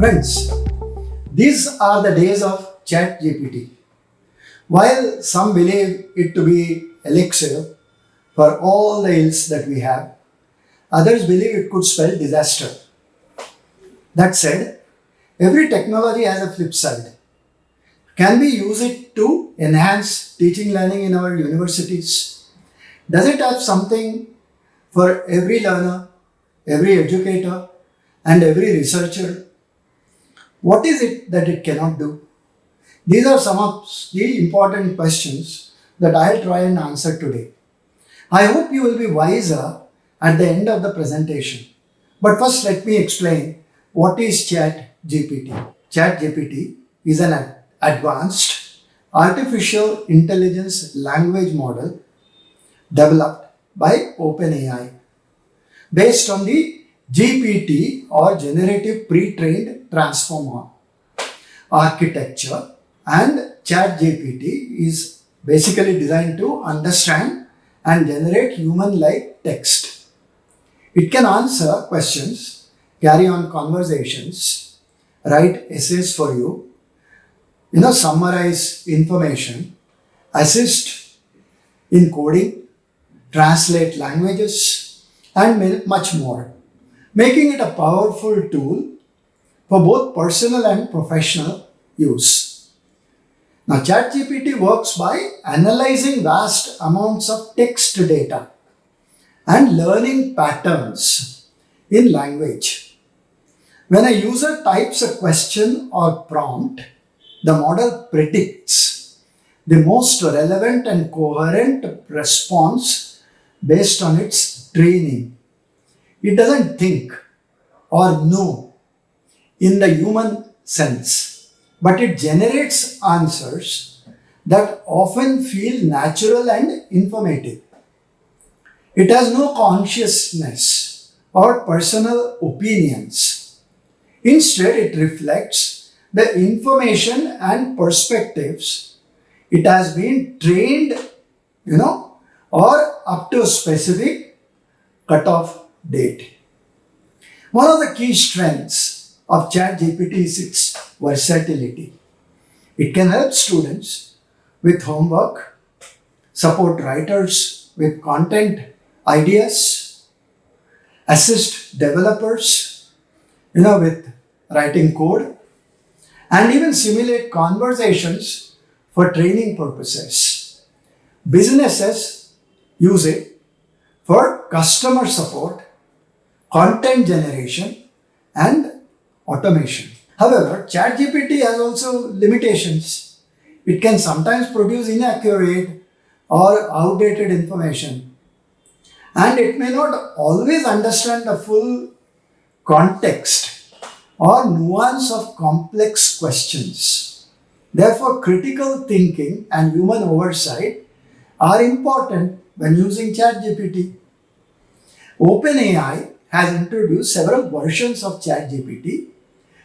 Friends, these are the days of ChatGPT. While some believe it to be elixir for all the ills that we have, others believe it could spell disaster. That said, every technology has a flip side. Can we use it to enhance teaching learning in our universities? Does it have something for every learner, every educator, and every researcher? What is it that it cannot do? These are some of the important questions that I'll try and answer today. I hope you will be wiser at the end of the presentation. But first, let me explain what is ChatGPT. ChatGPT is an advanced artificial intelligence language model developed by OpenAI based on the GPT or generative pre-trained transformer architecture, and ChatGPT is basically designed to understand and generate human-like text. It can answer questions, carry on conversations, write essays for you, summarize information, assist in coding, translate languages, and much more, making it a powerful tool for both personal and professional use. Now, ChatGPT works by analyzing vast amounts of text data and learning patterns in language. When a user types a question or prompt, the model predicts the most relevant and coherent response based on its training. It doesn't think or know in the human sense, but it generates answers that often feel natural and informative. It has no consciousness or personal opinions. Instead, it reflects the information and perspectives it has been trained, or up to a specific cutoff date. One of the key strengths of ChatGPT is its versatility. It can help students with homework, support writers with content ideas, assist developers, with writing code, and even simulate conversations for training purposes. Businesses use it for customer support, content generation, and automation. However, ChatGPT has also limitations. It can sometimes produce inaccurate or outdated information, and it may not always understand the full context or nuance of complex questions. Therefore, critical thinking and human oversight are important when using ChatGPT. OpenAI has introduced several versions of ChatGPT,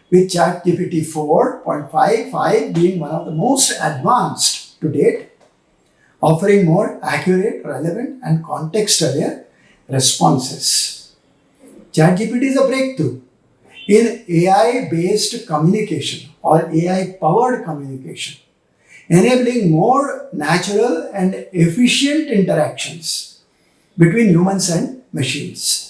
with ChatGPT 4.55 being one of the most advanced to date, offering more accurate, relevant, and context-aware responses. ChatGPT is a breakthrough in AI-based communication or AI-powered communication, enabling more natural and efficient interactions between humans and machines.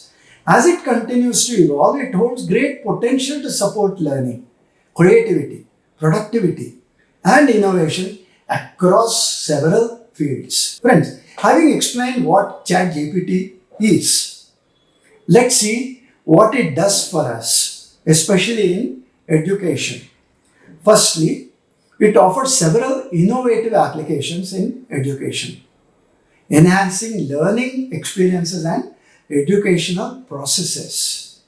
As it continues to evolve, it holds great potential to support learning, creativity, productivity, and innovation across several fields. Friends, having explained what ChatGPT is, let's see what it does for us, especially in education. Firstly, it offers several innovative applications in education, enhancing learning experiences and educational processes.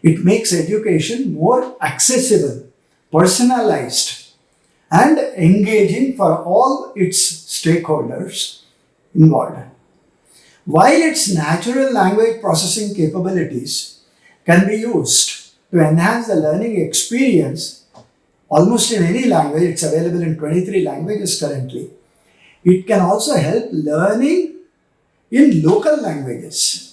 It makes education more accessible, personalized, and engaging for all its stakeholders involved. While its natural language processing capabilities can be used to enhance the learning experience almost in any language, it's available in 23 languages currently, it can also help learning in local languages.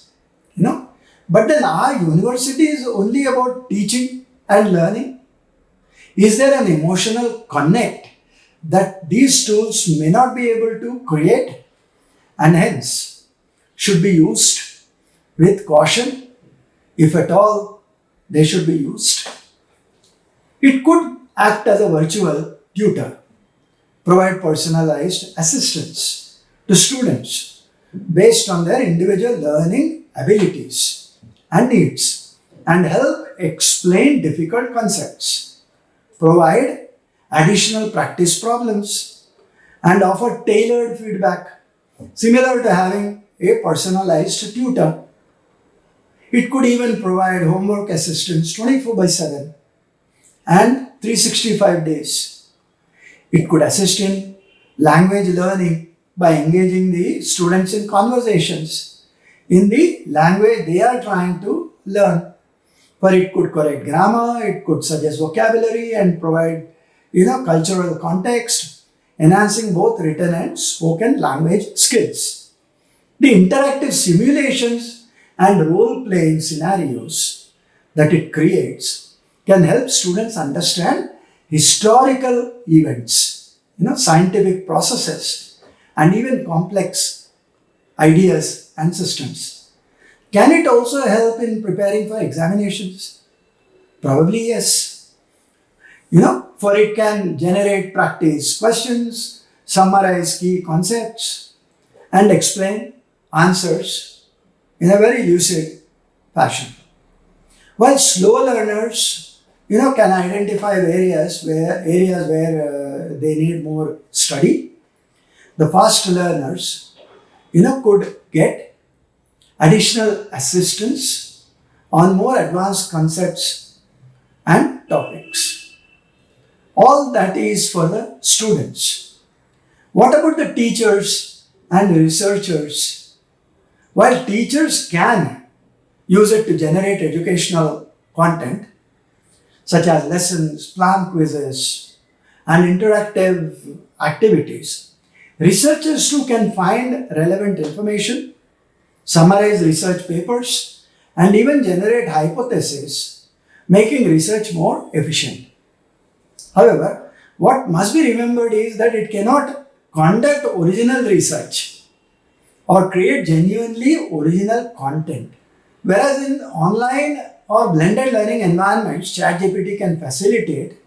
But then our university is only about teaching and learning. Is there an emotional connect that these tools may not be able to create, and hence should be used with caution, if at all they should be used? It could act as a virtual tutor, provide personalized assistance to students based on their individual learning abilities and needs, and help explain difficult concepts, provide additional practice problems, and offer tailored feedback, similar to having a personalized tutor. It could even provide homework assistance 24/7 and 365 days. It could assist in language learning by engaging the students in conversations in the language they are trying to learn. But it could correct grammar, it could suggest vocabulary and provide cultural context, enhancing both written and spoken language skills. The interactive simulations and role-playing scenarios that it creates can help students understand historical events, scientific processes, and even complex ideas and systems. Can it also help in preparing for examinations? Probably yes. For it can generate practice questions, summarize key concepts, and explain answers in a very lucid fashion. While slow learners, can identify areas where they need more study, the fast learners, could get additional assistance on more advanced concepts and topics. All that is for the students. What about the teachers and researchers? While teachers can use it to generate educational content, such as lessons, plan quizzes, and interactive activities, researchers too can find relevant information, summarize research papers, and even generate hypotheses, making research more efficient. However, what must be remembered is that it cannot conduct original research or create genuinely original content. Whereas in online or blended learning environments, ChatGPT can facilitate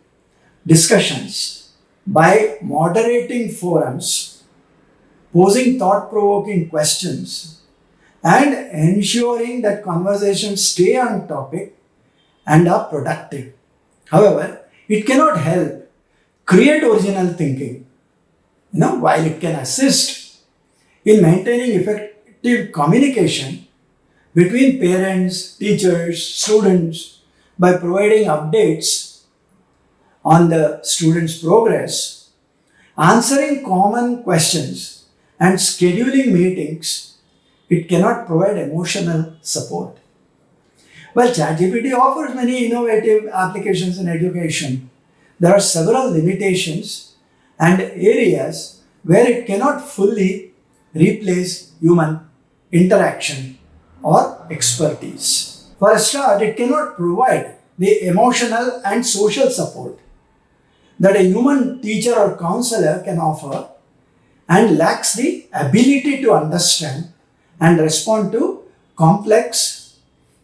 discussions by moderating forums, posing thought-provoking questions, and ensuring that conversations stay on topic and are productive. However, it cannot help create original thinking, while it can assist in maintaining effective communication between parents, teachers, students by providing updates on the students' progress, answering common questions, and scheduling meetings. It cannot provide emotional support. While ChatGPT offers many innovative applications in education, there are several limitations and areas where it cannot fully replace human interaction or expertise. For a start, it cannot provide the emotional and social support that a human teacher or counselor can offer, and lacks the ability to understand and respond to complex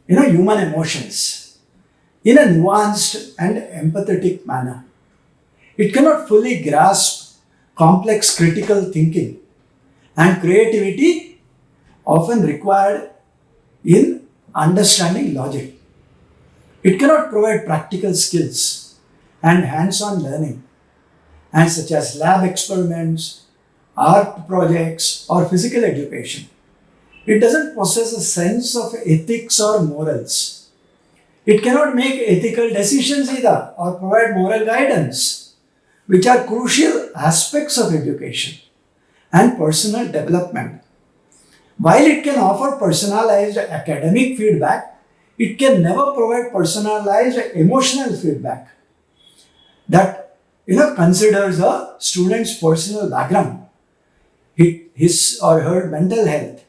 human emotions in a nuanced and empathetic manner. It cannot fully grasp complex critical thinking and creativity often required in understanding logic. It cannot provide practical skills and hands-on learning, and such as lab experiments, art projects, or physical education. It doesn't possess a sense of ethics or morals. It cannot make ethical decisions either or provide moral guidance, which are crucial aspects of education and personal development. While it can offer personalized academic feedback, it can never provide personalized emotional feedback that considers a student's personal background, his or her mental health,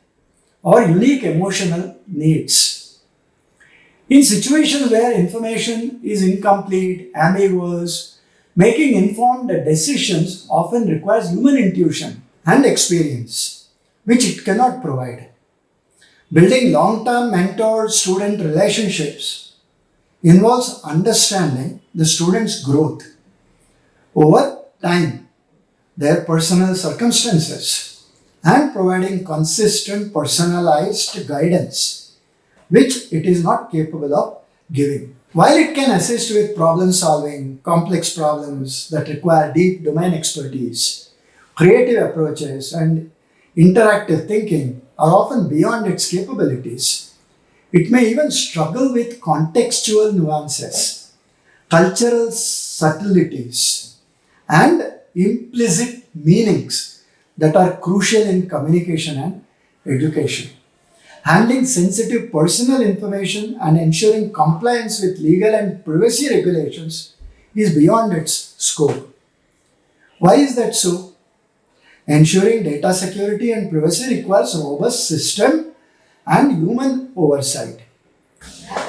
or unique emotional needs. In situations where information is incomplete, ambiguous, making informed decisions often requires human intuition and experience, which it cannot provide. Building long-term mentor-student relationships involves understanding the student's growth over time, their personal circumstances, and providing consistent personalized guidance, which it is not capable of giving. While it can assist with problem solving, complex problems that require deep domain expertise, creative approaches, and interactive thinking are often beyond its capabilities. It may even struggle with contextual nuances, cultural subtleties, and implicit meanings that are crucial in communication and education. Handling sensitive personal information and ensuring compliance with legal and privacy regulations is beyond its scope. Why is that so? Ensuring data security and privacy requires robust system and human oversight.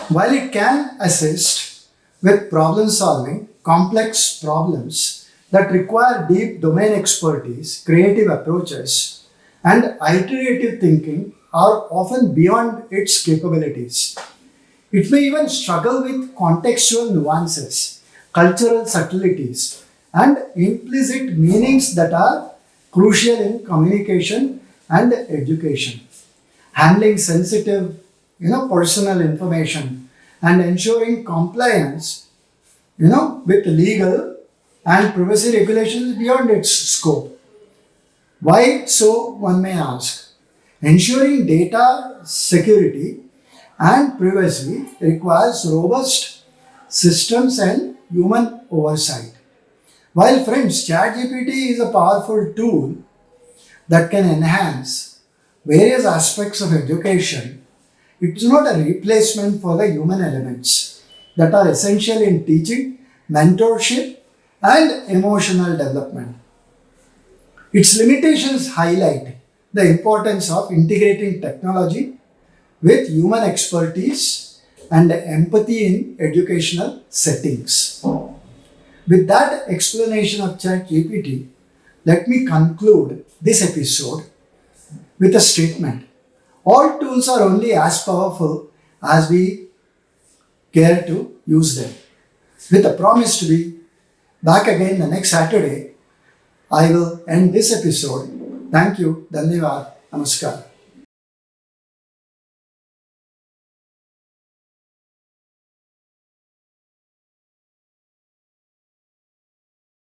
While it can assist with problem solving complex problems that require deep domain expertise, creative approaches, and iterative thinking are often beyond its capabilities. It may even struggle with contextual nuances, cultural subtleties, and implicit meanings that are crucial in communication and education. Handling sensitive, personal information and ensuring compliance, with legal and privacy regulations is beyond its scope. Why so, one may ask? Ensuring data security and privacy requires robust systems and human oversight. While friends, ChatGPT is a powerful tool that can enhance various aspects of education, it is not a replacement for the human elements that are essential in teaching, mentorship, and emotional development. Its limitations highlight the importance of integrating technology with human expertise and empathy in educational settings. With that explanation of ChatGPT, let me conclude this episode with a statement. All tools are only as powerful as we care to use them. With a promise to be back again the next Saturday, I will end this episode. Thank you. Dhanyavad. Namaskar.